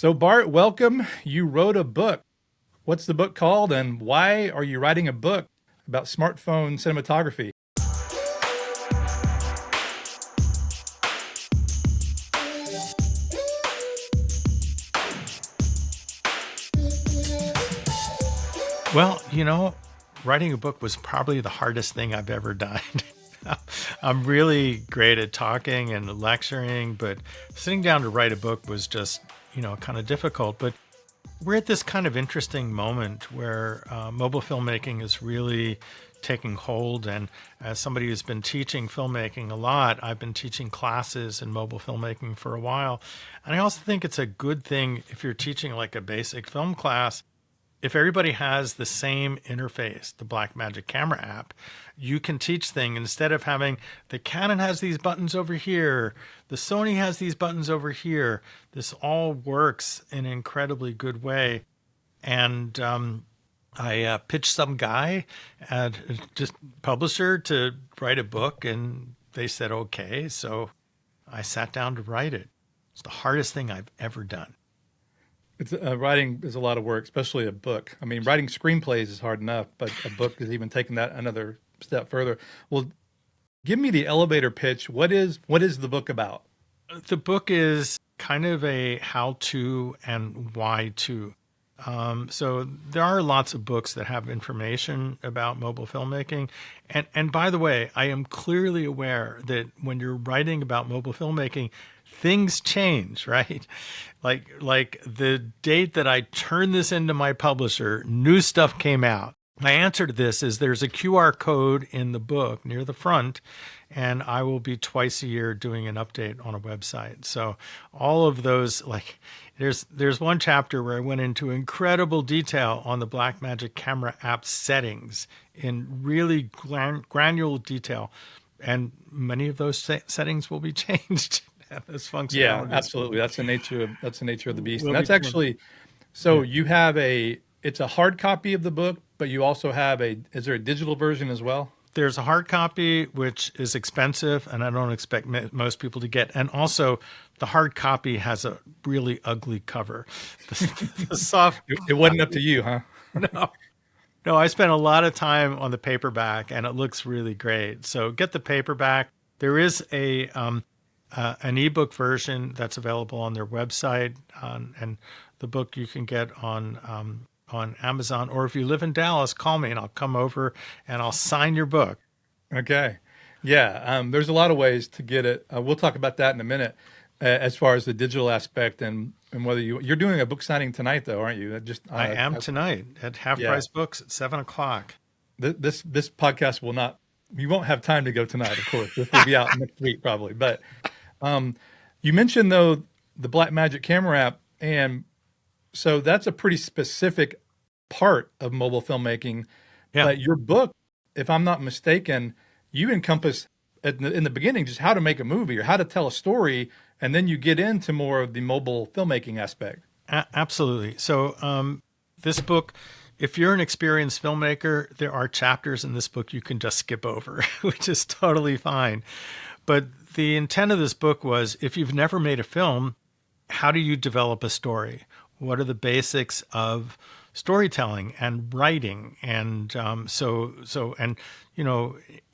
So Bart, welcome. You wrote a book. What's the book called and why are you writing a book about smartphone cinematography? Well, writing a book was probably the hardest thing I've ever done. I'm really great at talking and lecturing, but sitting down to write a book was just, kind of difficult. But we're at this kind of interesting moment where mobile filmmaking is really taking hold. And as somebody who's been teaching filmmaking a lot, I've been teaching classes in mobile filmmaking for a while. And I also think it's a good thing if you're teaching like a basic film class. If everybody has the same interface, the Blackmagic camera app, you can teach things instead of having the Canon has these buttons over here, the Sony has these buttons over here. This all works in an incredibly good way. And I pitched some guy at just publisher to write a book, and they said, okay. So I sat down to write it. It's the hardest thing I've ever done. It's writing is a lot of work, especially a book. I mean, writing screenplays is hard enough, but a book is even taking that another step further. Well, give me the elevator pitch. What is the book about? The book is kind of a how-to and why-to. So there are lots of books that have information about mobile filmmaking. And by the way, I am clearly aware that when you're writing about mobile filmmaking, things change, right? Like the date that I turned this into my publisher, new stuff came out. My answer to this is there's a QR code in the book near the front, and I will be twice a year doing an update on a website. So all of those, like there's one chapter where I went into incredible detail on the Blackmagic camera app settings in really granular detail. And many of those settings will be changed. Yeah, absolutely. That's the nature of the beast. And that's actually, so you have it's a hard copy of the book, but you also have is there a digital version as well? There's a hard copy, which is expensive, and I don't expect most people to get. And also, the hard copy has a really ugly cover. The soft. It wasn't up to you, huh? No, I spent a lot of time on the paperback, and it looks really great. So get the paperback. There is an ebook version that's available on their website, and the book you can get on Amazon. Or if you live in Dallas, call me and I'll come over and I'll sign your book. Okay. Yeah. There's a lot of ways to get it. We'll talk about that in a minute as far as the digital aspect and whether you're doing a book signing tonight, though, aren't you? I am tonight at Half Price Books at 7:00. This podcast you won't have time to go tonight, of course. This will be out next week probably. But you mentioned, though, the Blackmagic camera app. And so that's a pretty specific part of mobile filmmaking. Yeah. But your book, if I'm not mistaken, you encompass in the beginning just how to make a movie or how to tell a story. And then you get into more of the mobile filmmaking aspect. Absolutely. So this book, if you're an experienced filmmaker, there are chapters in this book you can just skip over, which is totally fine. But the intent of this book was, if you've never made a film, how do you develop a story? What are the basics of storytelling and writing? And in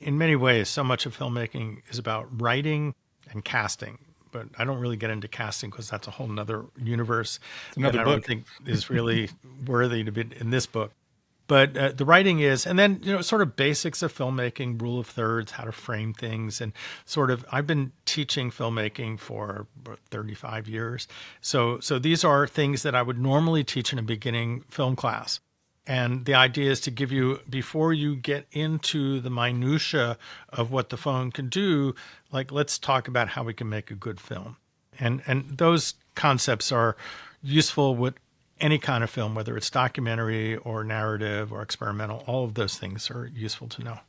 many ways, so much of filmmaking is about writing and casting. But I don't really get into casting because that's a whole nother universe. It's another book. I don't think is really worthy to be in this book. But the writing is, and then, sort of basics of filmmaking, rule of thirds, how to frame things. And I've been teaching filmmaking for 35 years. So these are things that I would normally teach in a beginning film class. And the idea is to give you, before you get into the minutia of what the phone can do, like, let's talk about how we can make a good film. And those concepts are useful with any kind of film, whether it's documentary or narrative or experimental. All of those things are useful to know.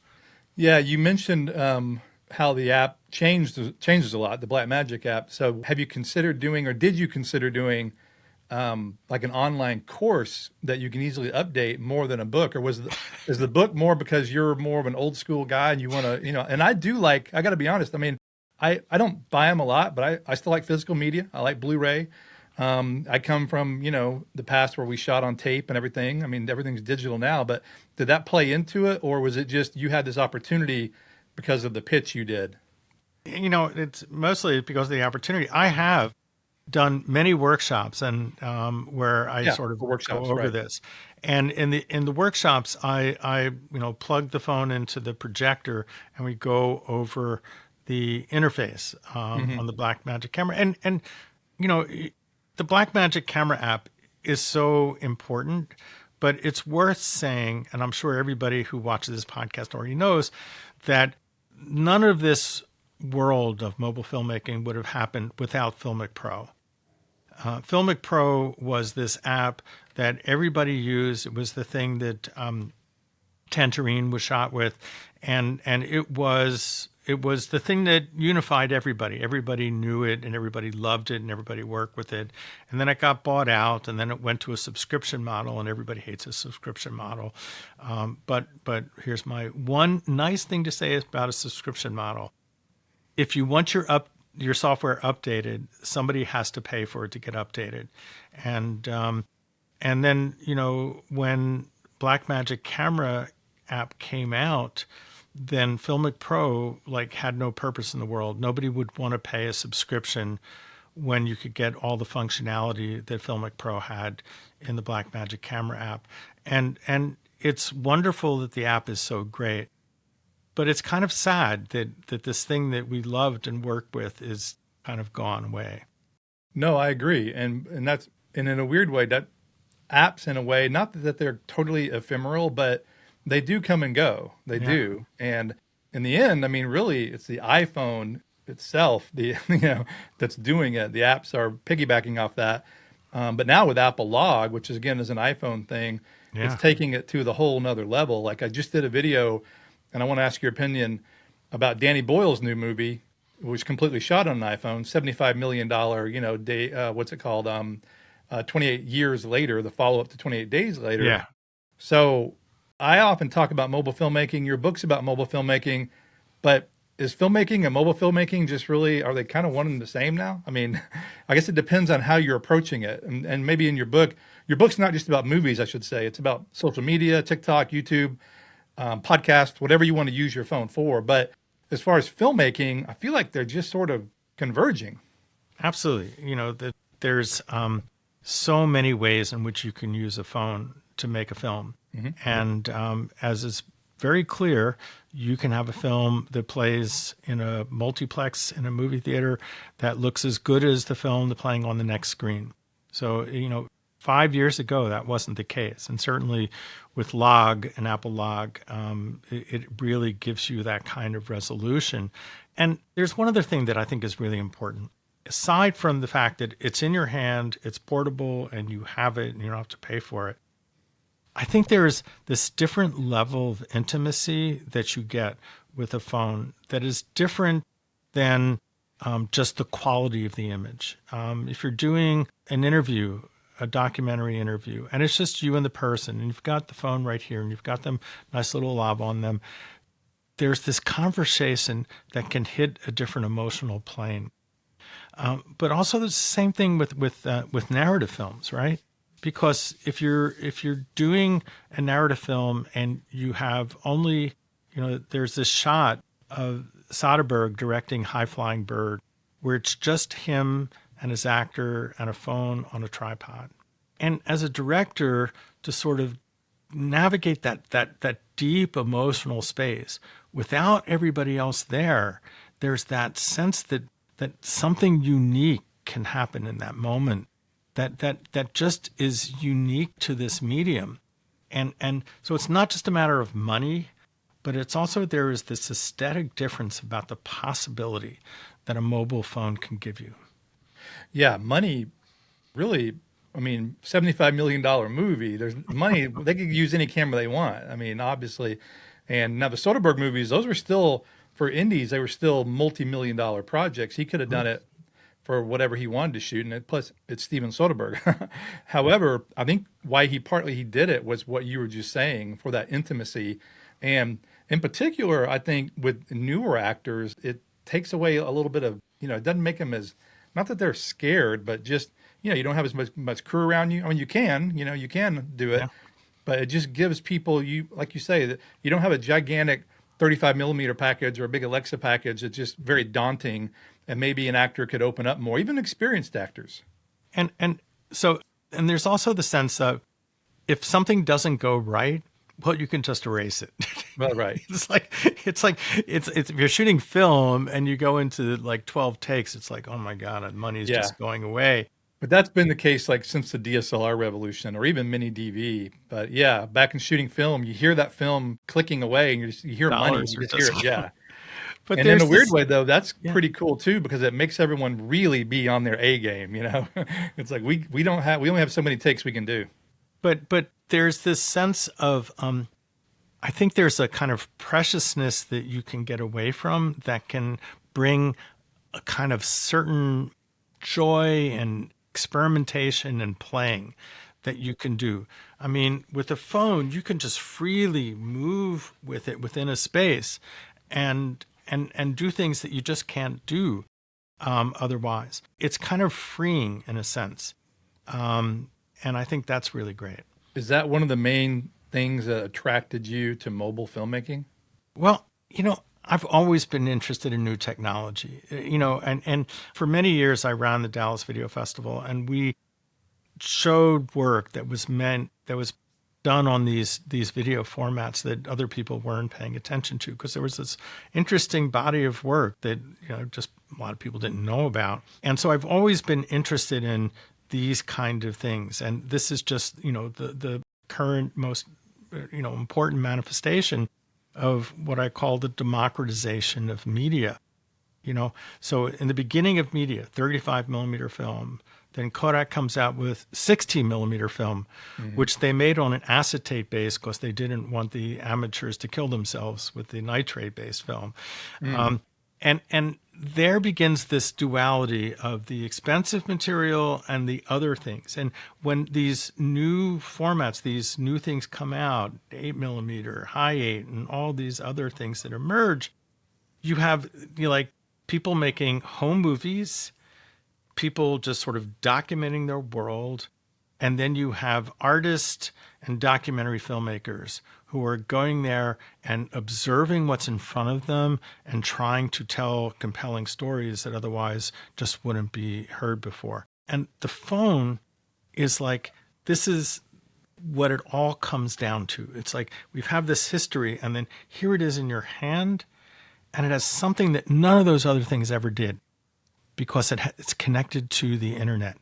Yeah, you mentioned how the app changes a lot, the Blackmagic app. So have you considered doing, or did you consider doing like an online course that you can easily update more than a book? Or is the book more because you're more of an old school guy and you want to, and I got to be honest. I mean, I don't buy them a lot, but I still like physical media. I like Blu-ray. I come from, the past where we shot on tape and everything. I mean, everything's digital now, but did that play into it, or was it just you had this opportunity because of the pitch you did? It's mostly because of the opportunity. I have done many workshops and where I Yeah, sort of for go workshops, over right. this. And in the workshops, I plug the phone into the projector and we go over the interface Hmm. on the Blackmagic camera. And you know the Blackmagic camera app is so important, but it's worth saying, and I'm sure everybody who watches this podcast already knows, that none of this world of mobile filmmaking would have happened without FiLMiC Pro. FiLMiC Pro was this app that everybody used. It was the thing that Tangerine was shot with, and it was the thing that unified everybody. Everybody knew it, and everybody loved it, and everybody worked with it. And then it got bought out, and then it went to a subscription model, and everybody hates a subscription model. But here's my one nice thing to say about a subscription model: if you want your software updated, somebody has to pay for it to get updated, and then when Blackmagic Camera app came out, then FiLMiC Pro had no purpose in the world. Nobody would want to pay a subscription when you could get all the functionality that FiLMiC Pro had in the Blackmagic Camera app, and it's wonderful that the app is so great. But it's kind of sad that this thing that we loved and worked with is kind of gone away. No, I agree, and in a weird way, that apps in a way, not that they're totally ephemeral, but they do come and go. They Yeah. do, and in the end, I mean, really, it's the iPhone itself, the that's doing it. The apps are piggybacking off that, but now with Apple Log, which is again is an iPhone thing, it's Yeah. taking it to the whole nother level. Like I just did a video, and I want to ask your opinion about Danny Boyle's new movie, which completely shot on an iPhone, $75 million, day, what's it called? 28 years later, the follow up to 28 days later. Yeah. So I often talk about mobile filmmaking. Your book's about mobile filmmaking, but is filmmaking and mobile filmmaking just really, are they kind of one and the same now? I mean, I guess it depends on how you're approaching it. And maybe in your book's not just about movies, I should say. It's about social media, TikTok, YouTube, podcast, whatever you want to use your phone for. But as far as filmmaking, I feel like they're just sort of converging. Absolutely. There's so many ways in which you can use a phone to make a film. Hmm. And as is very clear, you can have a film that plays in a multiplex in a movie theater that looks as good as the film that's playing on the next screen. So, 5 years ago, that wasn't the case. And certainly with Log and Apple Log, it really gives you that kind of resolution. And there's one other thing that I think is really important. Aside from the fact that it's in your hand, it's portable, and you have it and you don't have to pay for it, I think there's this different level of intimacy that you get with a phone that is different than just the quality of the image. If you're doing an interview, a documentary interview, and it's just you and the person, and you've got the phone right here, and you've got them nice little lob on them, there's this conversation that can hit a different emotional plane. But also, there's the same thing with narrative films, right? Because if you're doing a narrative film and you have only, there's this shot of Soderbergh directing High Flying Bird, where it's just him and his actor and a phone on a tripod. And as a director, to sort of navigate that deep emotional space without everybody else there, there's that sense that something unique can happen in that moment that just is unique to this medium. And so it's not just a matter of money, but it's also there is this aesthetic difference about the possibility that a mobile phone can give you. Yeah, money really, I mean, $75 million movie. There's money, they could use any camera they want. I mean, obviously. And now the Soderbergh movies, those were still, for indies, they were still multi-million-dollar projects. He could have done it for whatever he wanted to shoot, and plus it's Steven Soderbergh. However, I think why he did it was what you were just saying, for that intimacy, and in particular, I think with newer actors, it takes away a little bit of, it doesn't make them as, not that they're scared, but just you don't have as much crew around you. I mean, you can, you can do it, Yeah. but it just gives people, like you say, that you don't have a gigantic 35 millimeter package or a big Alexa package. It's just very daunting, and maybe an actor could open up more, even experienced actors. And so, and there's also the sense of if something doesn't go right, well, you can just erase it. Well, right. It's if you're shooting film and you go into like 12 takes, it's like, oh my God, money's Yeah. just going away. But that's been the case like since the DSLR revolution or even mini DV. But yeah, back in shooting film, you hear that film clicking away and you hear money. Dollars You are just hear just it. Yeah. But And in there's a weird this, way, though, that's yeah. pretty cool too, because it makes everyone really be on their A game. It's like we only have so many takes we can do. But there's this sense of I think there's a kind of preciousness that you can get away from that can bring a kind of certain joy and experimentation and playing that you can do. I mean, with a phone, you can just freely move with it within a space and do things that you just can't do otherwise. It's kind of freeing in a sense. And I think that's really great. Is that one of the main things that attracted you to mobile filmmaking? Well, I've always been interested in new technology, and for many years I ran the Dallas Video Festival, and we showed work that was done on these video formats that other people weren't paying attention to, because there was this interesting body of work that just a lot of people didn't know about. And so I've always been interested in these kind of things, and this is just the current most important manifestation of what I call the democratization of media. So in the beginning of media, 35 millimeter film, then Kodak comes out with 16 millimeter film, which they made on an acetate base because they didn't want the amateurs to kill themselves with the nitrate based film. And there begins this duality of the expensive material and the other things. And when these new formats, these new things come out, 8 millimeter, high 8, and all these other things that emerge, you have like people making home movies, people just sort of documenting their world. And then you have artists and documentary filmmakers who are going there and observing what's in front of them and trying to tell compelling stories that otherwise just wouldn't be heard before. And the phone is like, this is what it all comes down to. It's like we've had this history, and then here it is in your hand, and it has something that none of those other things ever did, because it's connected to the internet.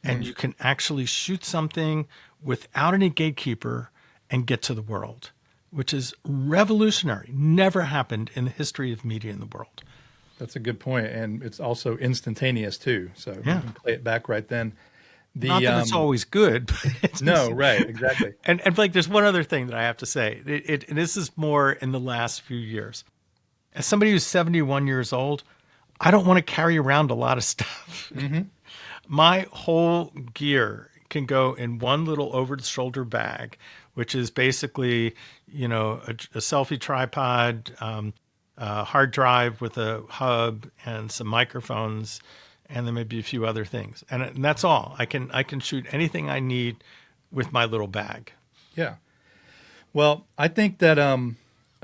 And you can actually shoot something without any gatekeeper and get to the world, which is revolutionary. Never happened in the history of media in the world. That's a good point. And it's also instantaneous too. So you can play it back right then. Not that it's always good. But it's no, right, exactly. And like, there's one other thing that I have to say. And this is more in the last few years. As somebody who's 71 years old, I don't want to carry around a lot of stuff. My whole gear can go in one little over-the-shoulder bag, which is basically, a selfie tripod, a hard drive with a hub and some microphones, and then maybe a few other things. And that's all. I can shoot anything I need with my little bag. Yeah. Well, I think that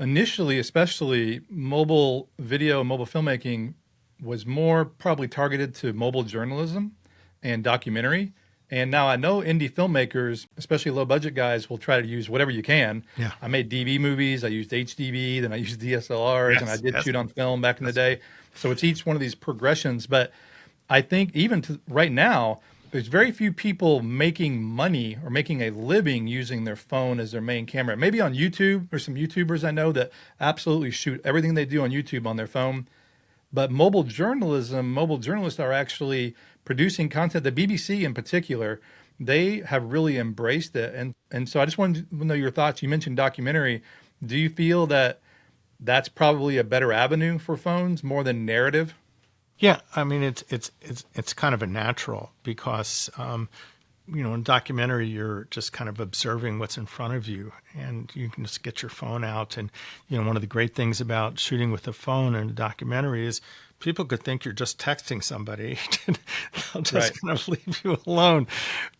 initially, especially mobile video, mobile filmmaking was more probably targeted to mobile journalism and documentary. And now I know indie filmmakers, especially low budget guys, will try to use whatever you can. Yeah. I made DV movies. I used HDV, then I used DSLRs, and I did shoot on film back in the day. So it's each one of these progressions. But I think even right now, there's very few people making money or making a living using their phone as their main camera. Maybe on YouTube, there's some YouTubers I know that absolutely shoot everything they do on YouTube on their phone. But mobile journalists are actually producing content. The BBC in particular, they have really embraced it. And so I just wanted to know your thoughts. You mentioned documentary. Do you feel that that's probably a better avenue for phones more than narrative? Yeah, I mean, it's kind of a natural, because in documentary, you're just kind of observing what's in front of you, and you can just get your phone out. And one of the great things about shooting with a phone in a documentary is people could think you're just texting somebody. They'll Right. just kind of leave you alone.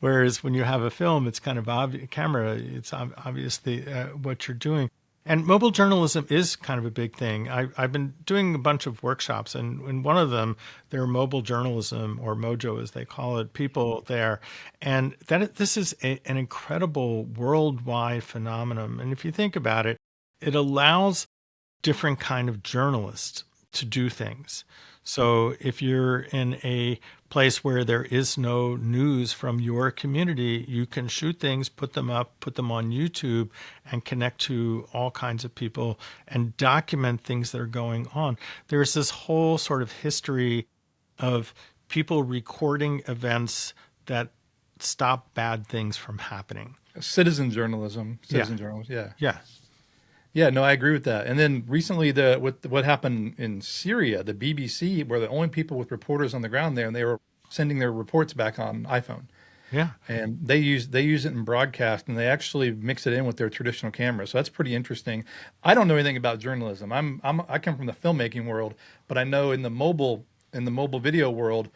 Whereas when you have a film, it's kind of camera, it's obviously what you're doing. And mobile journalism is kind of a big thing. I've been doing a bunch of workshops, and in one of them, there are mobile journalism, or MOJO as they call it, people there. And this is an incredible worldwide phenomenon. And if you think about it, it allows different kind of journalists to do things. So if you're in a place where there is no news from your community, you can shoot things, put them up, put them on YouTube, and connect to all kinds of people and document things that are going on. There's this whole sort of history of people recording events that stop bad things from happening. Citizen journalism. Citizen journalism. Yeah. Yeah. Yeah, no, I agree with that. And then recently, what happened in Syria, the BBC were the only people with reporters on the ground there, and they were sending their reports back on iPhone. Yeah. And they use it in broadcast, and they actually mix it in with their traditional cameras. So that's pretty interesting. I don't know anything about journalism. I come from the filmmaking world, but I know in the mobile video world,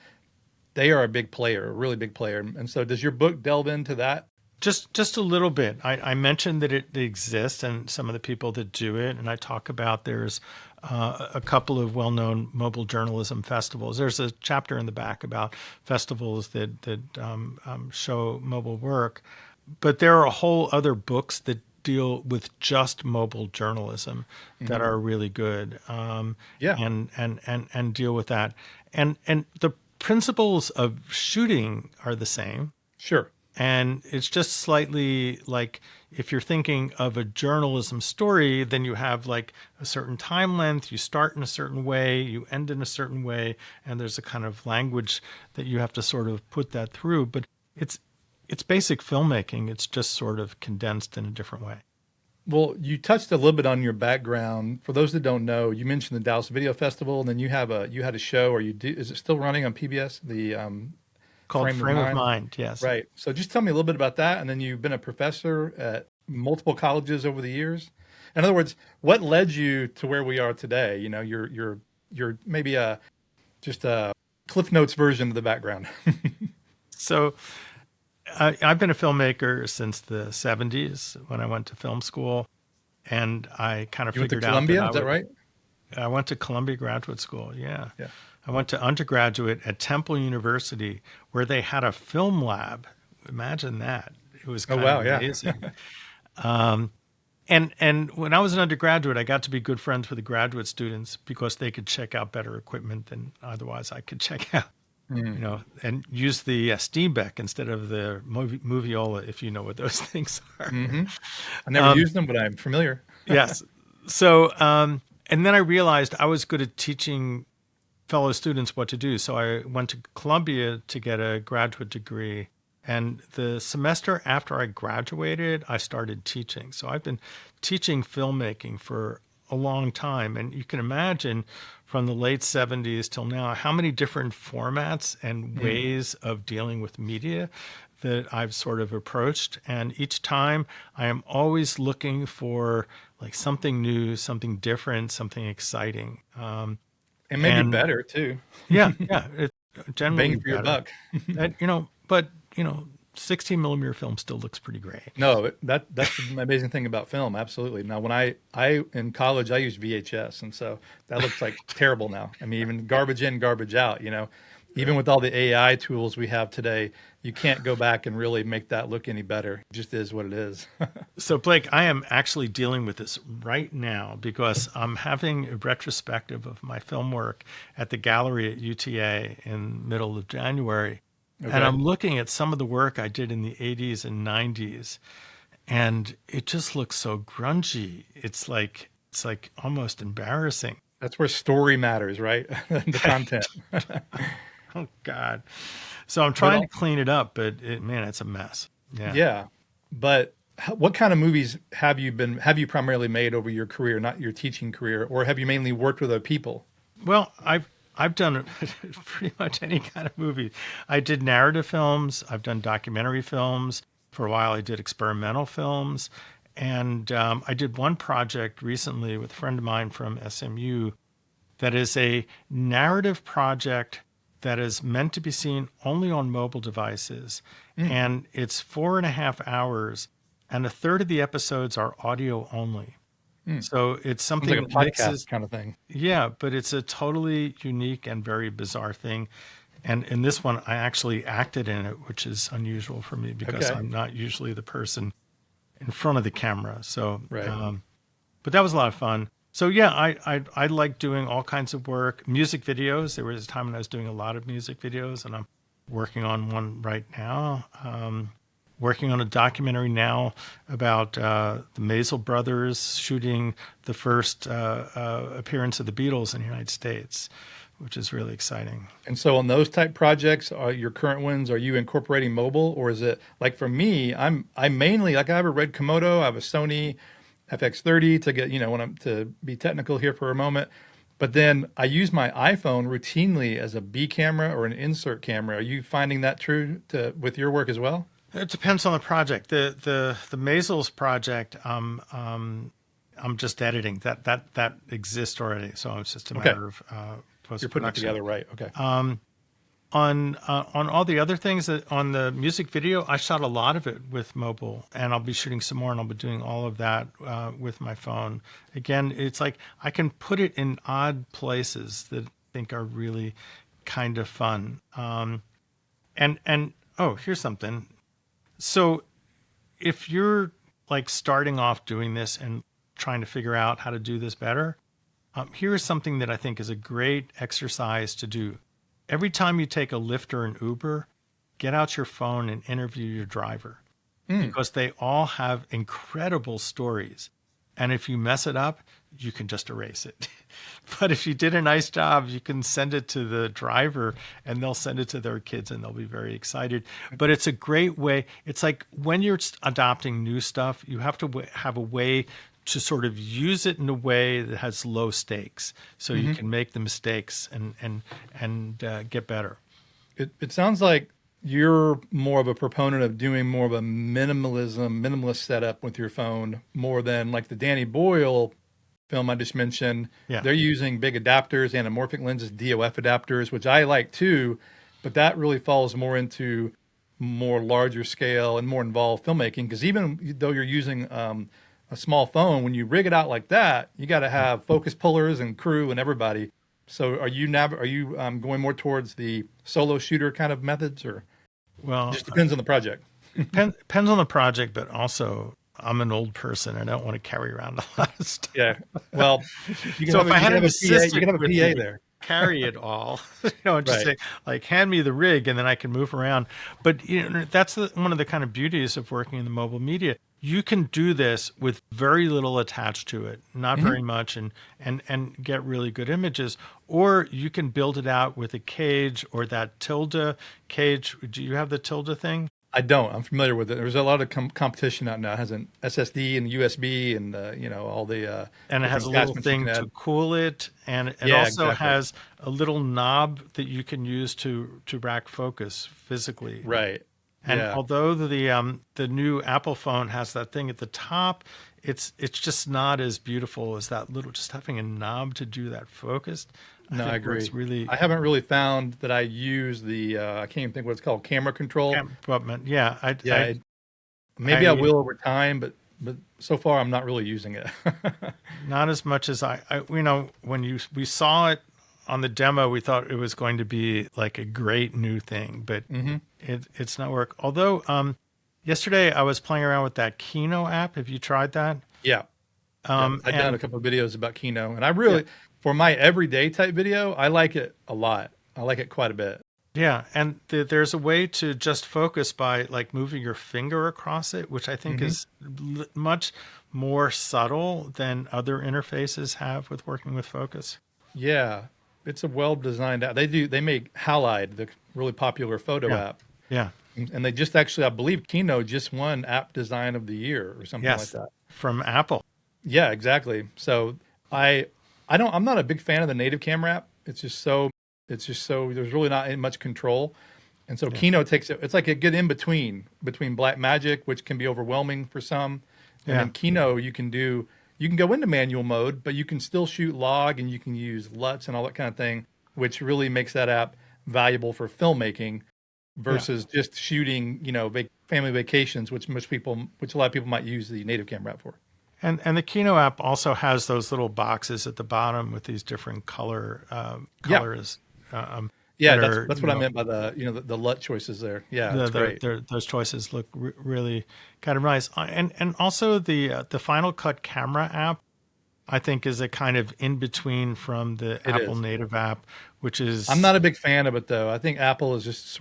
they are a big player, a really big player. And so, does your book delve into that? Just a little bit. I mentioned that it exists and some of the people that do it, and I talk about there's a couple of well-known mobile journalism festivals. There's a chapter in the back about festivals that show mobile work, but there are a whole other books that deal with just mobile journalism that are really good. Yeah. And deal with that, and the principles of shooting are the same. Sure. And it's just slightly like if you're thinking of a journalism story, then you have like a certain time length, you start in a certain way, you end in a certain way, and there's a kind of language that you have to sort of put that through. But it's basic filmmaking. It's just sort of condensed in a different way. Well, you touched a little bit on your background. For those that don't know, you mentioned the Dallas Video Festival, and then you had a show, or is it still running on PBS? The Called Frame of Mind, yes. Right. So just tell me a little bit about that, and then you've been a professor at multiple colleges over the years. In other words, what led you to where we are today? You know, you're maybe just a Cliff Notes version of the background. So I've been a filmmaker since the 70s when I went to film school, and I kind of figured out Columbia, is that right? I went to Columbia Graduate School, yeah. Yeah. I went to undergraduate at Temple University where they had a film lab. Imagine that. It was kind of amazing. And when I was an undergraduate, I got to be good friends with the graduate students because they could check out better equipment than otherwise I could check out. You know, and use the Steambeck instead of the Moviola, if you know what those things are. Mm-hmm. I never used them, but I'm familiar. Yes. So, and then I realized I was good at teaching fellow students what to do. So I went to Columbia to get a graduate degree. And the semester after I graduated, I started teaching. So I've been teaching filmmaking for a long time. And you can imagine from the late 70s till now, how many different formats and ways of dealing with media that I've sort of approached. And each time I am always looking for like something new, something different, something exciting. And maybe better too. Yeah. It's generally bang for your buck. And, but 16 millimeter film still looks pretty great. No, that's the amazing thing about film. Absolutely. Now, when I in college, I used VHS, and so that looks like terrible now. I mean, even garbage in, garbage out. Even with all the AI tools we have today, you can't go back and really make that look any better. It just is what it is. So, Blake, I am actually dealing with this right now because I'm having a retrospective of my film work at the gallery at UTA in middle of January. Okay. And I'm looking at some of the work I did in the 80s and 90s, and it just looks so grungy. It's like almost embarrassing. That's where story matters, right? The content. Oh, God. So I'm trying to clean it up, but it's a mess. Yeah. But what kind of movies have you primarily made over your career, not your teaching career, or have you mainly worked with other people? Well, I've done pretty much any kind of movie. I did narrative films. I've done documentary films. For a while, I did experimental films. And I did one project recently with a friend of mine from SMU that is a narrative project that is meant to be seen only on mobile devices. And it's 4.5 hours, and a third of the episodes are audio only. So it's Sounds something like a that podcast mixes, kind of thing. yeah, but it's a totally unique and very bizarre thing. And in this one, I actually acted in it, which is unusual for me because Okay. I'm not usually the person in front of the camera. So, Right. but that was a lot of fun. So yeah, I like doing all kinds of work. Music videos. There was a time when I was doing a lot of music videos, and I'm working on one right now. Working on a documentary now about the Maisel brothers shooting the first appearance of the Beatles in the United States, which is really exciting. And so on those type projects, are your current ones, are you incorporating mobile, or is it like for me, I mainly like I have a red Komodo, I have a Sony FX30 to get, when I'm to be technical here for a moment. But then I use my iPhone routinely as a B camera or an insert camera. Are you finding that true with your work as well? It depends on the project. The Maisels project, I'm just editing. That exists already, so it's just a Okay. matter of You're putting it post-production. together, right? Okay. On all the other things on the music video, I shot a lot of it with mobile, and I'll be shooting some more, and I'll be doing all of that with my phone. Again, it's like I can put it in odd places that I think are really kind of fun. And oh, here's something. So if you're like starting off doing this and trying to figure out how to do this better, here's something that I think is a great exercise to do. Every time you take a Lyft or an Uber, get out your phone and interview your driver because they all have incredible stories. And if you mess it up, you can just erase it. But if you did a nice job, you can send it to the driver and they'll send it to their kids and they'll be very excited. But it's a great way. It's like when you're adopting new stuff, you have to have a way to sort of use it in a way that has low stakes so you can make the mistakes and get better. It sounds like you're more of a proponent of doing more of a minimalist setup with your phone more than like the Danny Boyle film I just mentioned. Yeah. They're using big adapters, anamorphic lenses, DOF adapters, which I like too, but that really falls more into more larger scale and more involved filmmaking. Because even though you're using a small phone, when you rig it out like that, you got to have focus pullers and crew and everybody. So are you going more towards the solo shooter kind of methods, or Well, just depends on the project? depends on the project, but also I'm an old person. I don't want to carry around a lot of stuff. Yeah. Well, you can So have if I had an you assistant can have a with PA me there. carry it all, just Right. say like, hand me the rig and then I can move around. But that's one of the kind of beauties of working in the mobile media. You can do this with very little attached to it, not very much, and get really good images. Or you can build it out with a cage or that tilde cage. Do you have the tilde thing? I don't. I'm familiar with it. There's a lot of competition out now. It has an SSD and USB and all the And it has a different little attachments you thing can to add. cool it, and it Yeah, also exactly. has a little knob that you can use to rack focus physically. Right. And Yeah. although the new Apple phone has that thing at the top, it's just not as beautiful as that little, just having a knob to do that focused. I No, I think works agree. really. I haven't really found that I use the I can't even think what it's called, camera control. Yeah, Yeah, maybe I I will over time, but so far I'm not really using it. not as much as when we saw it on the demo, we thought it was going to be like a great new thing, but it's not work. Although yesterday I was playing around with that Kino app. Have you tried that? Yeah. Yeah, I've done a And couple of videos about Kino, and I really, for my everyday type video, I like it a lot. I like it quite a bit. yeah, and there's a way to just focus by like moving your finger across it, which I think is much more subtle than other interfaces have with working with focus. Yeah, it's a well-designed app. They make Halide, the really popular photo Yeah, app, yeah, and they just actually, I believe, Kino just won App Design of the Year or something like yes, that. from Apple. Yeah, exactly. So I'm not a big fan of the native camera app. It's just so there's really not much control. And so Kino takes it, it's like a good in between Blackmagic, which can be overwhelming for some. And Yeah. then Kino, you can do, you can go into manual mode, but you can still shoot log and you can use LUTs and all that kind of thing, which really makes that app valuable for filmmaking versus just shooting, family vacations, which a lot of people might use the native camera app for. And the Kino app also has those little boxes at the bottom with these different colors. Yeah, that that's what I meant by the LUT choices there. Yeah, that's great. Those choices look really kind of nice. And also the Final Cut camera app, I think, is a kind of in between from the Apple native app, which is. I'm not a big fan of it though. I think Apple is just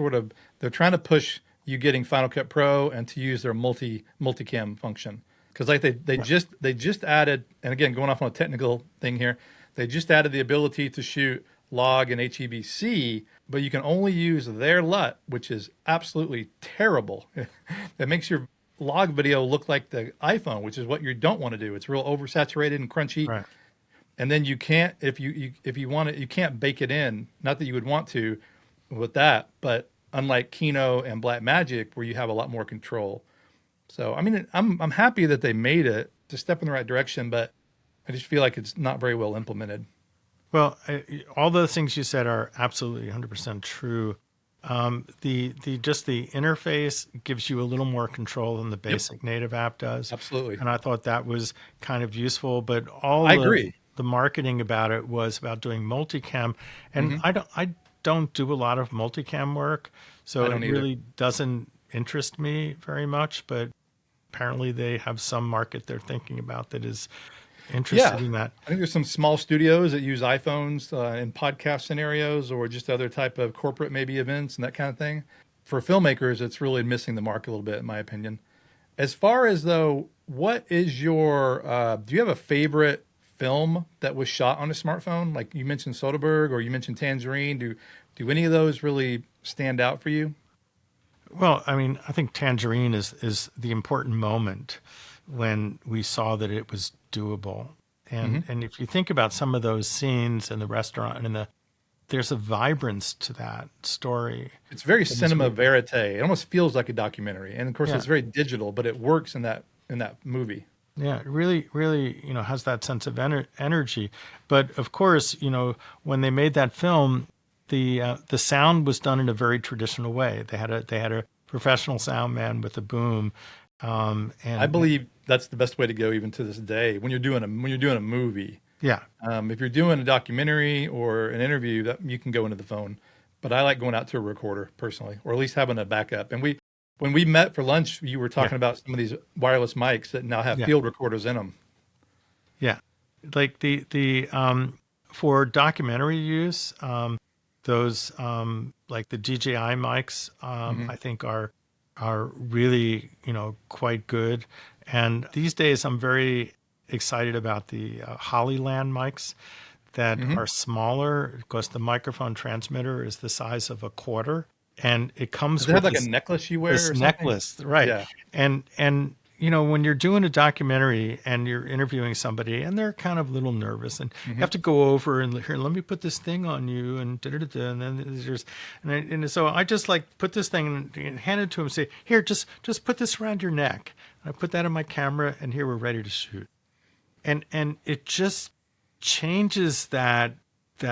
they're trying to push you getting Final Cut Pro and to use their multicam function, because like they just added, and again going off on a technical thing here, they just added the ability to shoot log and HEVC, but you can only use their LUT, which is absolutely terrible. That makes your log video look like the iPhone, which is what you don't want to do. It's real oversaturated and crunchy. Right. And then you can't, if you want it, you can't bake it in. Not that you would want to with that, but unlike Kino and Blackmagic, where you have a lot more control. So, I mean, I'm happy that they made it. It's a step in the right direction, but I just feel like it's not very well implemented. Well, all those things you said are absolutely 100% true. The interface gives you a little more control than the basic native app does. Absolutely. And I thought that was kind of useful, but I agree. The marketing about it was about doing multicam, and I don't do a lot of multicam work, so it really doesn't interest me very much, but apparently they have some market they're thinking about that is interested in that. I think there's some small studios that use iPhones in podcast scenarios or just other type of corporate maybe events and that kind of thing. For filmmakers, it's really missing the mark a little bit, in my opinion. As far as though, what is your, do you have a favorite film that was shot on a smartphone? Like you mentioned Soderbergh or you mentioned Tangerine. Do any of those really stand out for you? Well, I mean, I think Tangerine is the important moment when we saw that it was doable. And if you think about some of those scenes in the restaurant and there's a vibrance to that story. It's very cinema verite. It almost feels like a documentary. And of course it's very digital, but it works in that movie. Yeah, it really, really, has that sense of energy. But of course, when they made that film, the sound was done in a very traditional way. They had a professional sound man with a boom. And I believe that's the best way to go even to this day when you're doing a movie. Yeah. If you're doing a documentary or an interview, that you can go into the phone, but I like going out to a recorder personally, or at least having a backup. And when we met for lunch, you were talking about some of these wireless mics that now have field recorders in them. Yeah. Like the for documentary use, those like the DJI mics, I think are really, quite good. And these days I'm very excited about the Hollyland mics that are smaller because the microphone transmitter is the size of a quarter, and it comes with like a necklace you wear. This necklace, right? Yeah. And when you're doing a documentary and you're interviewing somebody and they're kind of a little nervous and you have to go over and here, let me put this thing on you and and then there's and so I just like put this thing and hand it to him and say, here, just put this around your neck. And I put that in my camera and here we're ready to shoot. And it just changes that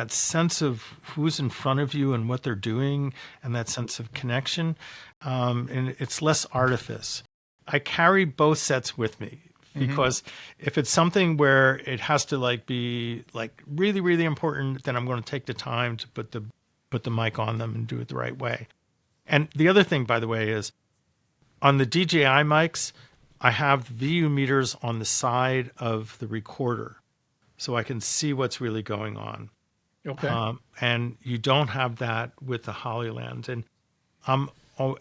sense of who's in front of you and what they're doing and that sense of connection. And it's less artifice. I carry both sets with me because if it's something where it has to be really, really important, then I'm going to take the time to put the mic on them and do it the right way. And the other thing, by the way, is on the DJI mics, I have VU meters on the side of the recorder so I can see what's really going on. Okay. And you don't have that with the Hollyland. And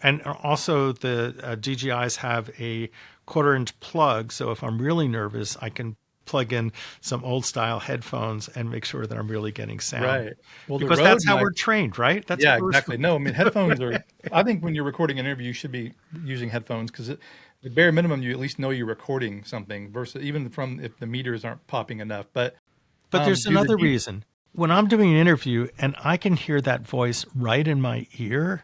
and also the DJIs have a 1/4-inch plug. So if I'm really nervous, I can plug in some old style headphones and make sure that I'm really getting sound. Right. Well, because that's how we're trained, right? That's exactly. No, I mean, headphones are, I think when you're recording an interview, you should be using headphones because the bare minimum, you at least know you're recording something versus even if the meters aren't popping enough. But there's another reason. When I'm doing an interview and I can hear that voice right in my ear,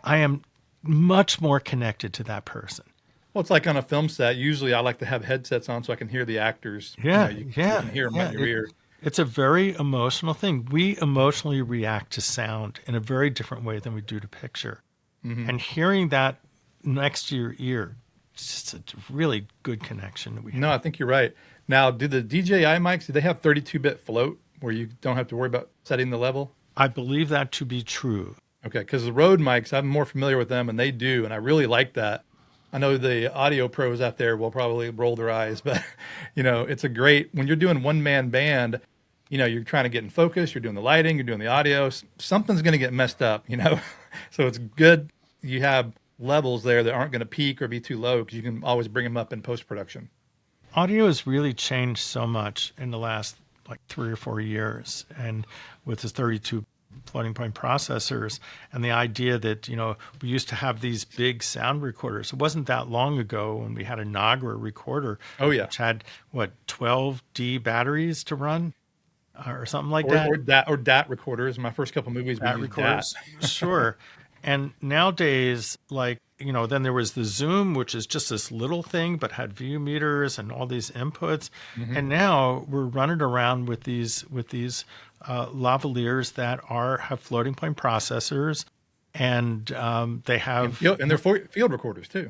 I am much more connected to that person. Well, it's like on a film set. Usually I like to have headsets on so I can hear the actors. Yeah, You yeah, can hear them right yeah. in your ear. It's a very emotional thing. We emotionally react to sound in a very different way than we do to picture. And hearing that next to your ear, it's just a really good connection that we No, have. I think you're right. Now, do the DJI mics, do they have 32-bit float where you don't have to worry about setting the level? I believe that to be true. Okay, because the Rode mics, I'm more familiar with them, and they do, and I really like that. I know the audio pros out there will probably roll their eyes, but it's a great when you're doing one man band. You're trying to get in focus. You're doing the lighting. You're doing the audio. Something's going to get messed up. So it's good you have levels there that aren't going to peak or be too low because you can always bring them up in post production. Audio has really changed so much in the last like 3 or 4 years, and with the 32 floating point processors and the idea that we used to have these big sound recorders. It wasn't that long ago when we had a Nagra recorder. Oh yeah, which had 12D batteries to run or something like or that. or DAT recorders. My first couple movies we DAT used recorders. DAT. Sure. And nowadays, like, then there was the Zoom, which is just this little thing, but had view meters and all these inputs. And now we're running around with these lavaliers that have floating point processors, and they have And they're field recorders too.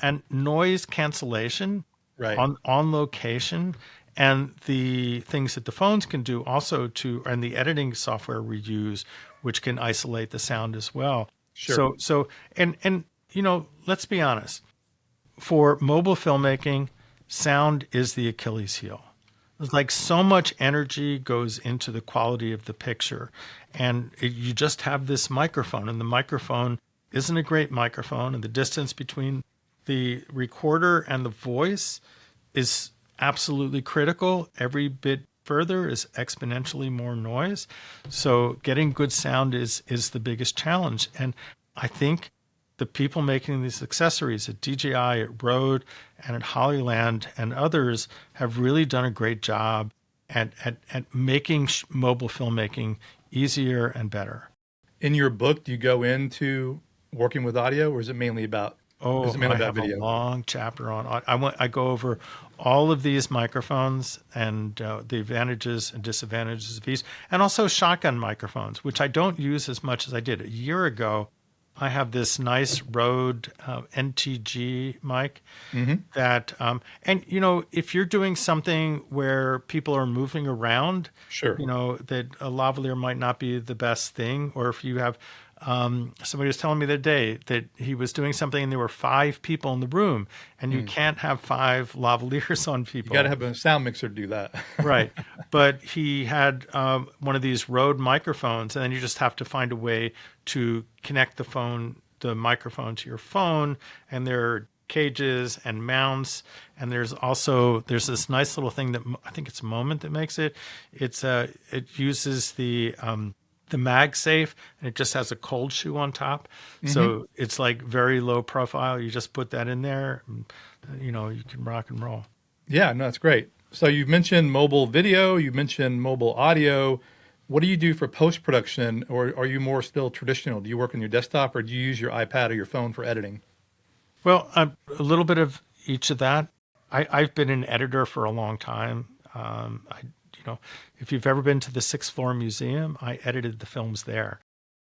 and noise cancellation Right. on location. And the things that the phones can do also and the editing software we use, which can isolate the sound as well. Sure. So let's be honest. For mobile filmmaking, sound is the Achilles heel. It's like so much energy goes into the quality of the picture, and you just have this microphone, and the microphone isn't a great microphone, and the distance between the recorder and the voice is absolutely critical. Every bit further is exponentially more noise. So getting good sound is the biggest challenge. And I think the people making these accessories at DJI, at Rode, and at Hollyland and others have really done a great job at making mobile filmmaking easier and better. In your book, do you go into working with audio, or is it mainly about I have video? a long chapter on. I go over all of these microphones and the advantages and disadvantages of each, and also shotgun microphones, which I don't use as much as I did a year ago. I have this nice Rode NTG mic that, and if you're doing something where people are moving around, Sure. that a lavalier might not be the best thing, or if you have. Somebody was telling me the other day that he was doing something and there were 5 people in the room, and you can't have 5 lavaliers on people. You got to have a sound mixer to do that. Right. But he had one of these Rode microphones, and then you just have to find a way to connect the microphone to your phone, and there are cages and mounts, and there's this nice little thing that I think it's Moment that makes it. It uses the MagSafe, and it just has a cold shoe on top. So it's like very low profile. You just put that in there, and, you can rock and roll. Yeah, no, that's great. So you've mentioned mobile video, you mentioned mobile audio. What do you do for post-production, or are you more still traditional? Do you work on your desktop, or do you use your iPad or your phone for editing? Well, a little bit of each of that. I've been an editor for a long time. If you've ever been to the 6th Floor Museum, I edited the films there.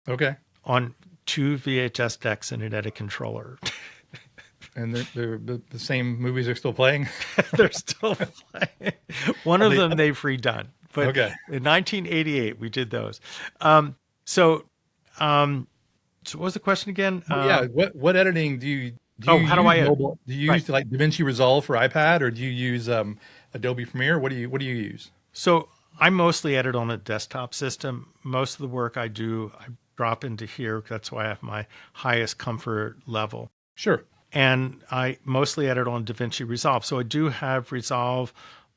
Okay. On 2 VHS decks and an edit controller. And they're the same movies are still playing? They're still playing. One of them they've redone. But Okay. In 1988, we did those. So what was the question again? Yeah. What editing do you how do I edit? mobile? Do you use like DaVinci Resolve for iPad, or do you use Adobe Premiere? What do you use? So I mostly edit on a desktop system. Most of the work I do, I drop into here. That's why I have my highest comfort level. Sure. And I mostly edit on DaVinci Resolve. So I do have Resolve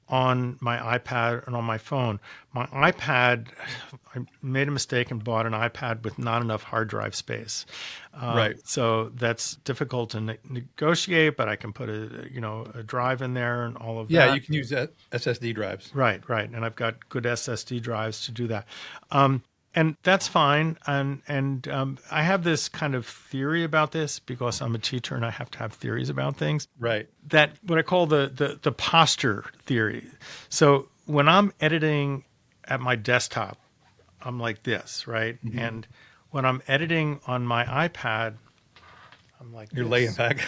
on my iPad and on my phone. My iPad, I made a mistake and bought an iPad with not enough hard drive space. Right. So that's difficult to negotiate, but I can put a drive in there and all of that. Yeah, you can use SSD drives. Right. And I've got good SSD drives to do that. And that's fine. And I have this kind of theory about this because I'm a teacher and I have to have theories about things. Right. That what I call the posture theory. So when I'm editing at my desktop, I'm like this, right? And when I'm editing on my iPad, I'm like You're this. laying back.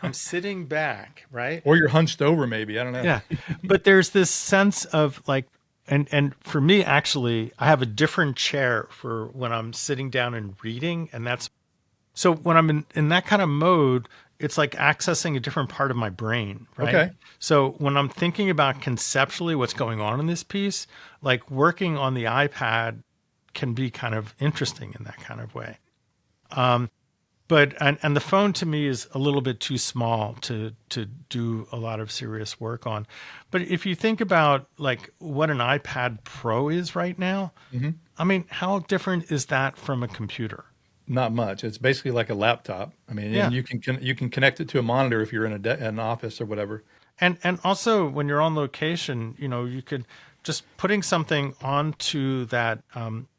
I'm sitting back, right? Or you're hunched over, maybe. I don't know. Yeah. But there's this sense of like, and for me, actually, I have a different chair for when I'm sitting down and reading. And that's so when I'm in that kind of mode, it's like accessing a different part of my brain, right? Okay. So when I'm thinking about conceptually what's going on in this piece, like working on the iPad can be kind of interesting in that kind of way. But and the phone to me is a little bit too small to do a lot of serious work on. But if you think about like what an iPad Pro is right now, I mean, how different is that from a computer? Not much. It's basically like a laptop. I mean, Yeah. and you can connect it to a monitor if you're in an office or whatever. And also when you're on location, you could just putting something onto that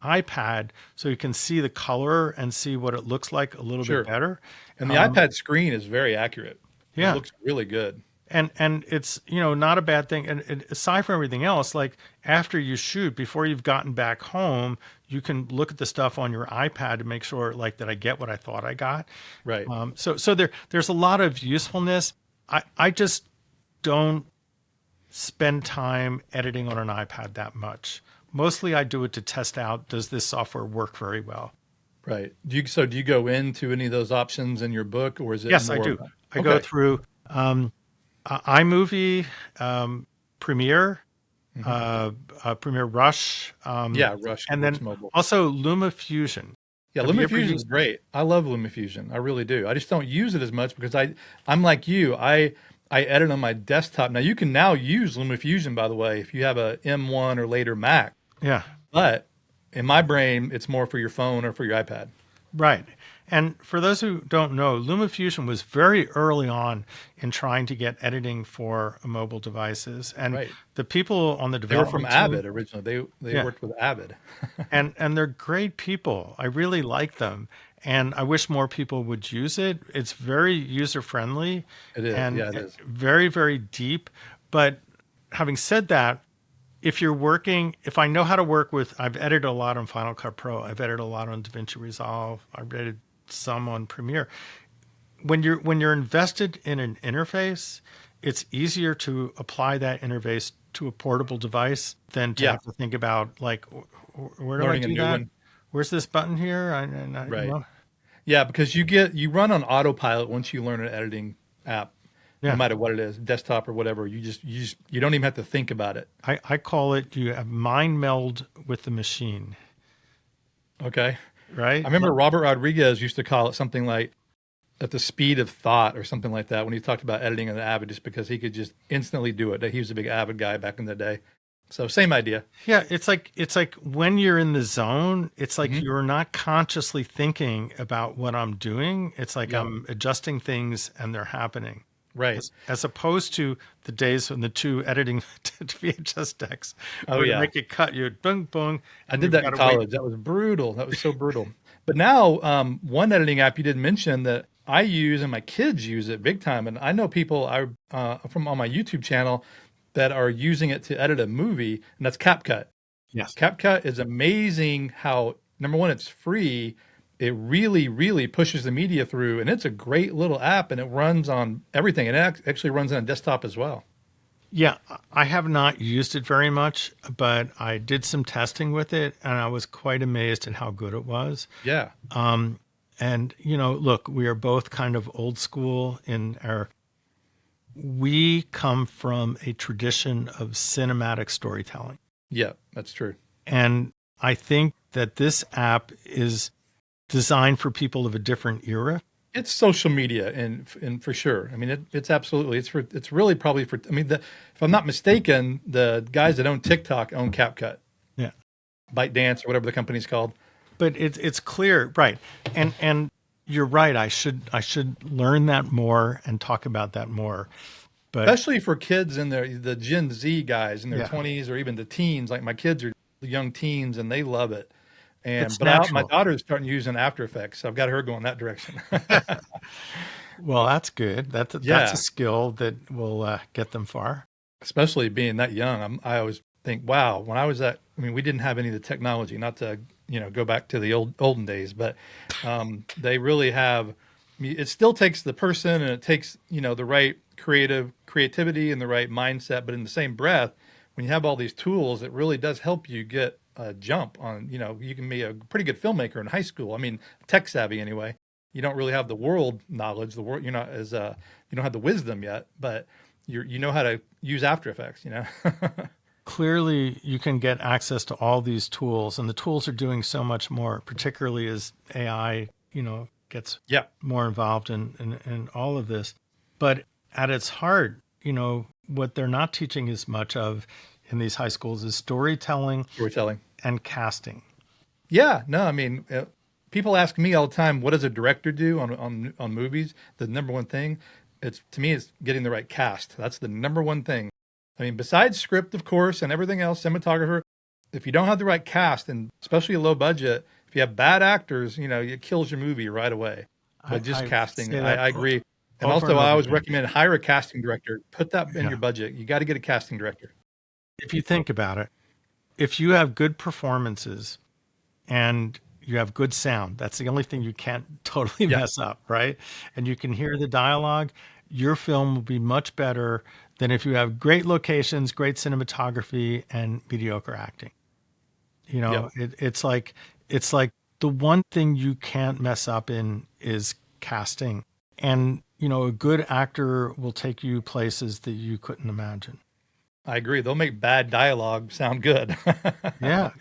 iPad so you can see the color and see what it looks like a little Sure. bit better. And the iPad screen is very accurate. Yeah. It looks really good. And it's not a bad thing. And aside from everything else, like after you shoot, before you've gotten back home, you can look at the stuff on your iPad to make sure like that I get what I thought I got. Right. So there's a lot of usefulness. I just don't spend time editing on an iPad that much. Mostly I do it to test out, does this software work very well? Right. Do you go into any of those options in your book, or is it Yes, I more do. about- I go through iMovie, Premiere, Premiere Rush, Yeah, Rush and works then mobile. also LumaFusion. Yeah, Have you ever LumaFusion is used- great. I love LumaFusion. I really do. I just don't use it as much because I'm like you. I edit on my desktop. Now you can now use LumaFusion, by the way, if you have a M1 or later Mac. Yeah, But in my brain, it's more for your phone or for your iPad. right. And for those who don't know, LumaFusion was very early on in trying to get editing for mobile devices. And Right. the people on the They were from development team, Avid originally. They Yeah. worked with Avid. and they're great people. I really like them. And I wish more people would use it. It's very user friendly. It is. And Yeah, it is. very, very deep. But having said that, if I know how to work with, I've edited a lot on Final Cut Pro. I've edited a lot on DaVinci Resolve. I've edited some on Premiere. When you're invested in an interface, it's easier to apply that interface to a portable device than to Yeah. have to think about like, where do I Learning a do new that? one. Where's this button here? Right. Yeah, because you run on autopilot once you learn an editing app, Yeah. no matter what it is, desktop or whatever. You don't even have to think about it. I call it you have mind meld with the machine, Okay. right? I remember Robert Rodriguez used to call it something like at the speed of thought or something like that when he talked about editing on Avid, just because he could just instantly do it. He was a big Avid guy back in the day. So same idea. Yeah, it's like when you're in the zone, it's like Mhm. you're not consciously thinking about what I'm doing. It's like Yeah. I'm adjusting things and they're happening. Right. As opposed to the days when the two editing VHS decks, Oh, where to yeah. make it cut, you boom, boom. I and did you've that in gotta wait. college. That was brutal. That was so brutal. But now, one editing app you didn't mention that I use and my kids use it big time. And I know people from on my YouTube channel that are using it to edit a movie, and that's CapCut. Yes. CapCut is amazing how, number one, it's free. It really, really pushes the media through, and it's a great little app, and it runs on everything. And it actually runs on a desktop as well. Yeah, I have not used it very much, but I did some testing with it and I was quite amazed at how good it was. Yeah. And, look, we are both kind of old school we come from a tradition of cinematic storytelling. Yeah, that's true. And I think that this app is designed for people of a different era. It's social media, and for sure. I mean, it's absolutely. It's really probably for. I mean, if I'm not mistaken, the guys that own TikTok own CapCut, Yeah. ByteDance, or whatever the company's called. But it's clear, right? And you're right. I should learn that more and talk about that more. But Especially for kids in the Gen Z guys in their Yeah. 20s or even the teens. Like my kids are young teens and they love it. It's But my natural. daughter's starting using After Effects, so I've got her going that direction. Well, that's good. That's a Yeah, skill that will get them far. especially being that young. I always think, wow, when I was that, I mean, we didn't have any of the technology, not to, go back to the olden days, but they really have, it still takes the person and it takes, the right creativity and the right mindset. But in the same breath, when you have all these tools, it really does help you get a jump on, you can be a pretty good filmmaker in high school. I mean, tech savvy anyway. You don't really have the world knowledge, the world, you're not as, you don't have the wisdom yet, but you know how to use After Effects. Clearly, you can get access to all these tools, and the tools are doing so much more, particularly as AI, gets Yeah. more involved in all of this. But at its heart, what they're not teaching as much of in these high schools is storytelling Storytelling. and casting. Yeah, no, I mean, people ask me all the time, what does a director do on movies? The number one thing, it's to me, is getting the right cast. That's the number one thing. I mean, besides script, of course, and everything else, cinematographer, if you don't have the right cast, and especially a low budget, if you have bad actors, it kills your movie right away. But just I casting, say that I agree. And over also, and I over always again. recommend hire a casting director. Put that in your Yeah. budget. You got to get a casting director. If you think about it, if you have good performances and you have good sound, that's the only thing you can't totally Yeah. mess up, right? And you can hear the dialogue, your film will be much better than if you have great locations, great cinematography, and mediocre acting. Yep. It's like the one thing you can't mess up in is casting. And, a good actor will take you places that you couldn't imagine. I agree. They'll make bad dialogue sound good. Yeah,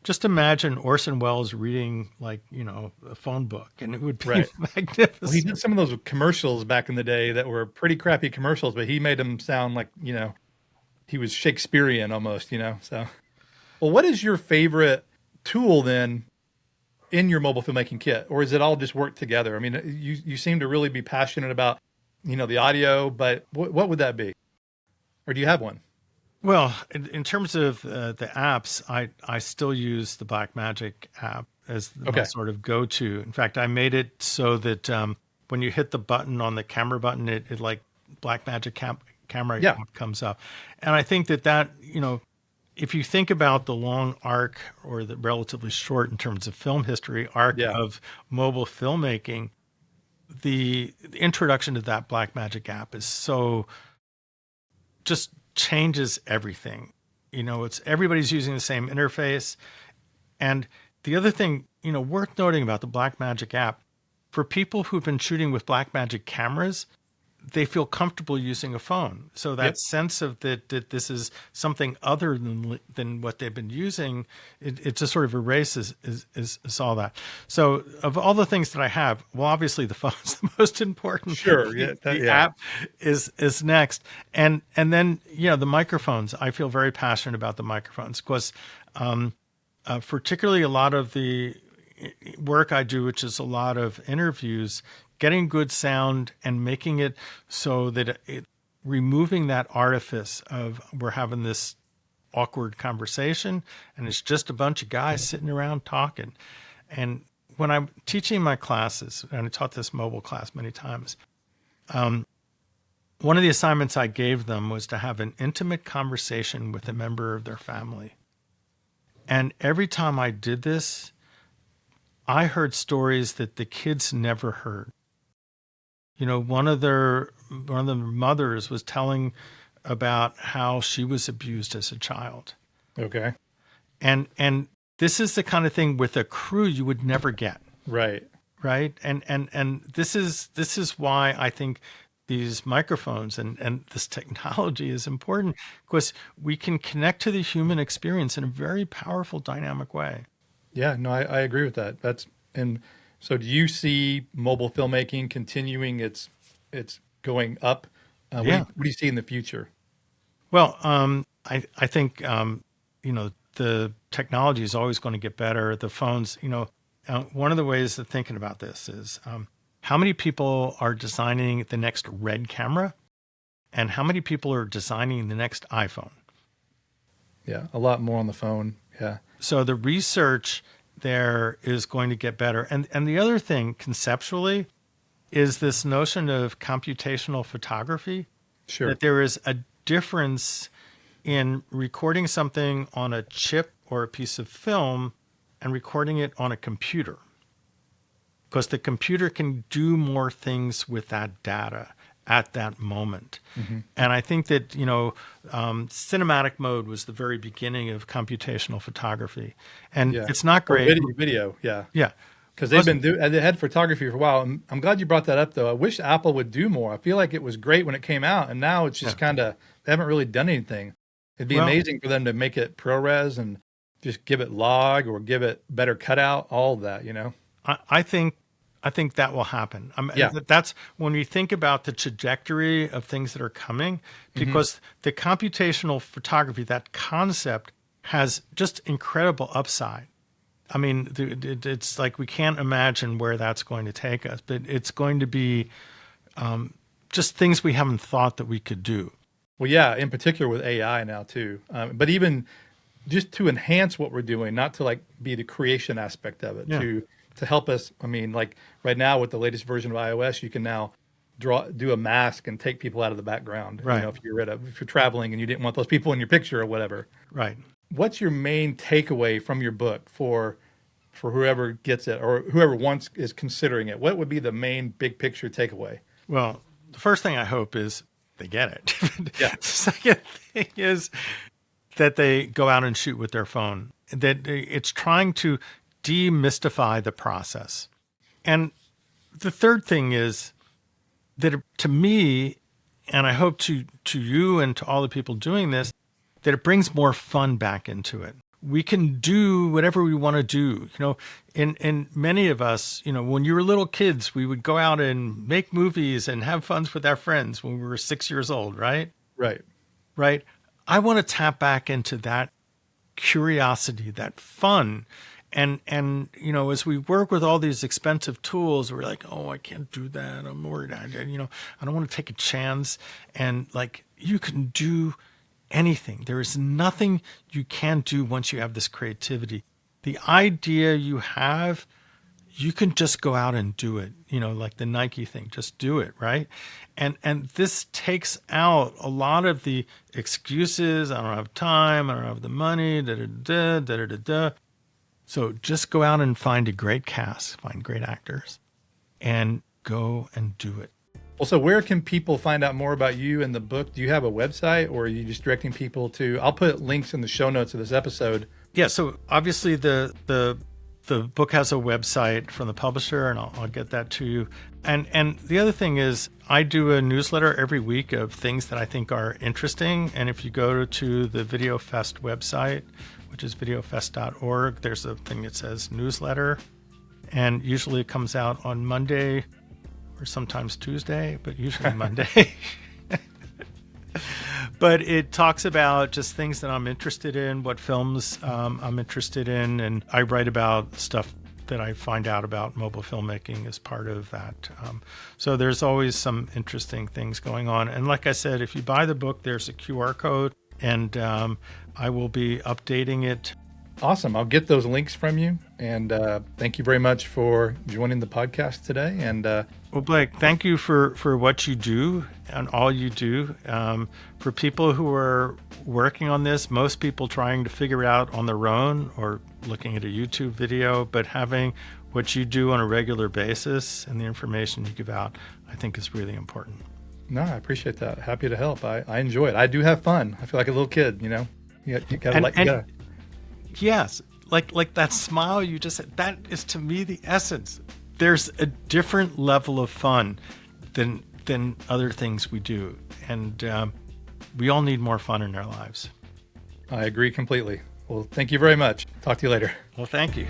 just imagine Orson Welles reading a phone book and it would be Right. Well, he magnificent. did some of those commercials back in the day that were pretty crappy commercials, but he made them sound like, he was Shakespearean almost. So, well, what is your favorite tool then in your mobile filmmaking kit? Or is it all just work together? I mean, you seem to really be passionate about, the audio, but what would that be? Or do you have one? Well, in terms of the apps, I still use the Blackmagic app as my Okay. sort of go-to. In fact, I made it so that when you hit the button on the camera button, it like Blackmagic camera Yeah. app comes up. And I think that, if you think about the long arc or the relatively short in terms of film history arc Yeah. of mobile filmmaking, the introduction to that Blackmagic app is so just changes everything. It's everybody's using the same interface. And the other thing, worth noting about the Blackmagic app, for people who've been shooting with Blackmagic cameras, they feel comfortable using a phone. So that Yep. sense of that this is something other than what they've been using, it just sort of erases is all that. So of all the things that I have, well, obviously the phone's the most important. Sure. Yeah. The Yeah. app is next, and then the microphones. I feel very passionate about the microphones because particularly a lot of the work I do, which is a lot of interviews, getting good sound and making it so that removing that artifice of we're having this awkward conversation and it's just a bunch of guys sitting around talking. And when I'm teaching my classes, and I taught this mobile class many times, one of the assignments I gave them was to have an intimate conversation with a member of their family. And every time I did this, I heard stories that the kids never heard. One of the mothers was telling about how she was abused as a child. Okay. And this is the kind of thing with a crew you would never get, Right. right? And this is why I think these microphones and this technology is important, because we can connect to the human experience in a very powerful, dynamic way. Yeah, no, I agree with that. And so do you see mobile filmmaking continuing its going up? Yeah. What do you see in the future? Well, I think the technology is always going to get better. The phones, one of the ways of thinking about this is how many people are designing the next Red camera, and how many people are designing the next iPhone. Yeah, a lot more on the phone. Yeah. So the research there is going to get better. And the other thing conceptually is this notion of computational photography, Sure. that there is a difference in recording something on a chip or a piece of film and recording it on a computer. Because the computer can do more things with that data at that moment. And I think that, cinematic mode was the very beginning of computational photography. And Yeah. it's not Or great. video. Yeah. Yeah. Because they had photography for a while. I'm glad you brought that up, though. I wish Apple would do more. I feel like it was great when it came out, and now it's just kind of, they haven't really done anything. It'd be amazing for them to make it ProRes and just give it log or give it better cutout, all of that, I think that will happen. That's when we think about the trajectory of things that are coming, because the computational photography, that concept, has just incredible upside. I mean, it's like we can't imagine where that's going to take us, but it's going to be just things we haven't thought that we could do. Well, yeah, in particular with AI now too. But even just to enhance what we're doing, not to be the creation aspect of it, to help us. I mean, like right now with the latest version of iOS, you can now do a mask and take people out of the background. Right. If you're traveling and you didn't want those people in your picture or whatever. Right. What's your main takeaway from your book for whoever gets it or whoever is considering it? What would be the main big picture takeaway? Well, the first thing I hope is they get it. Yeah. The second thing is that they go out and shoot with their phone. That it's trying to demystify the process. And the third thing is that to me, and I hope to you and to all the people doing this, that it brings more fun back into it. We can do whatever we want to do. In many of us, when you were little kids, we would go out and make movies and have fun with our friends when we were 6 years old, right? Right. Right. I want to tap back into that curiosity, that fun. And as we work with all these expensive tools, we're like, oh, I can't do that. I'm worried. I don't want to take a chance. And you can do anything. There is nothing you can't do once you have this creativity. The idea you have, you can just go out and do it. Like the Nike thing, just do it, right? And this takes out a lot of the excuses. I don't have time. I don't have the money. So just go out and find a great cast, find great actors, and go and do it. Well, so where can people find out more about you and the book? Do you have a website, or are you just directing people to? I'll put links in the show notes of this episode. Yeah. So obviously the book has a website from the publisher, and I'll get that to you. And the other thing is, I do a newsletter every week of things that I think are interesting. And if you go to the VideoFest website, which is videofest.org, there's a thing that says newsletter, and usually it comes out on Monday or sometimes Tuesday, but usually Monday. But it talks about just things that I'm interested in, what films I'm interested in, and I write about stuff that I find out about mobile filmmaking as part of that. So there's always some interesting things going on. And like I said, if you buy the book, there's a QR code, and I will be updating it. Awesome. I'll get those links from you. And thank you very much for joining the podcast today. And well, Blake, thank you for what you do and all you do. For people who are working on this, most people trying to figure it out on their own or looking at a YouTube video, but having what you do on a regular basis and the information you give out, I think is really important. No, I appreciate that. Happy to help. I enjoy it. I do have fun. I feel like a little kid, You gotta Yes, like that smile you just said, that is to me the essence. There's a different level of fun than other things we do, and we all need more fun in our lives. I agree completely. Well, thank you very much. Talk to you later. Well, thank you.